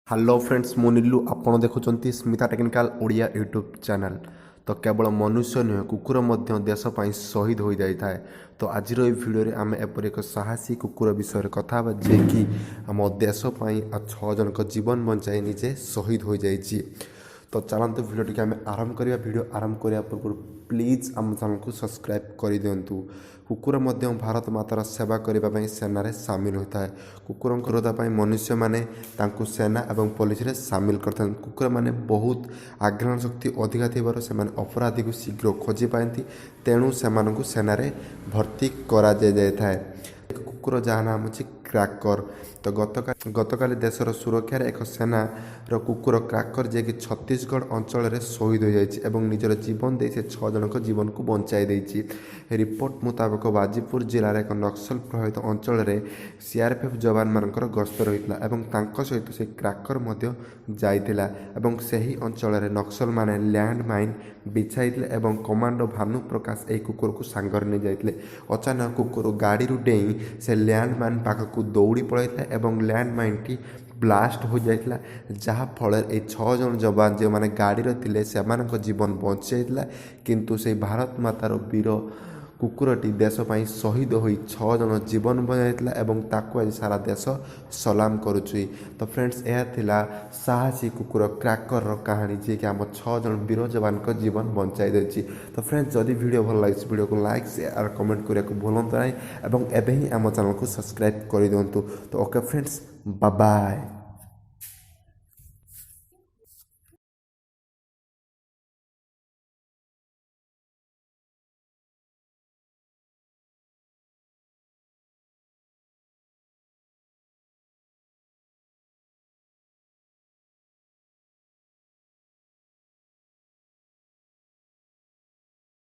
Hello friends मु नीलू आपण देखुं Smita technical Odia YouTube channel. तो केवल मनुष्य नुहे कुकुर मध्य देश पर शहीद हो जाए। तो आज भिडियो आम एपर एक साहसी कुकुर विषय में कथा जे कि आम देश पर 6 जन जीवन बचाई निजे शहीद हो जाए। तो चलते भिडियो टी आम आरंभ करवा। भिडियो आरंभ करने पूर्व प्लीज आम चैनल को सब्सक्राइब कर दिंतु। कुकुर मध्य भारत मातार सेवा करने सेना सामिल होता है। कुकुर रक्षा मनुष्य मैंने सेना और पुलिस रे सामिल करते। कुकुर मैंने बहुत आघ्राण शक्ति अधिका थी से अपराधी को शीघ्र खोजी पाती, तेणु से सेना भर्ती करा जाए। कुकुर जहाँ नाम अच्छी क्राकर। तो गतकाली देशर सुरक्षार एक सेनार कुकुर क्राकर जे कि छत्तीसगढ़ अंचल में शहीद हो जाए निजर जीवन दे से 6 जन जीवन को बचाई देछि। रिपोर्ट मुताबक बाजीपुर जिलार एक नक्सल प्रभावित अंचल में सीआरपीएफ जवान मानकर गस्त रही सहित से क्राकर जाइतिला सही अंचल में नक्सल माने लैंड माइन बिछाई कमांडो भानु प्रकाश एक कुकुर को सांगर नहीं जाते। अचानक कुकुर गाड़ी डेई से लैंड माइन पाखक दौड़ी पड़ता एवं लैंड माइन टी ब्लास्ट हो जाता जहाँ फल ये 6 जन जवान जो मैंने गाड़ी थे से जीवन बची जाता। किंतु से भारत मातार वीर कुकुरटी देशपाई शहीद हो 6 जन जीवन बचाई आज सारा देश सलाम करुच्ची। तो फ्रेंड्स यह थिला साहसी कुकुर क्राकर कहानी जी कि आम 6 जन वीर जवान का जीवन बचाई देछि। तो फ्रेंड्स जदि वीडियो भल लगे वीडियो को लाइक शेयर कमेंट करने को भूलु ना एवं एवं आम चैनल को सब्सक्राइब कर दिंतु। तो ओके फ्रेंड्स बाय बाय।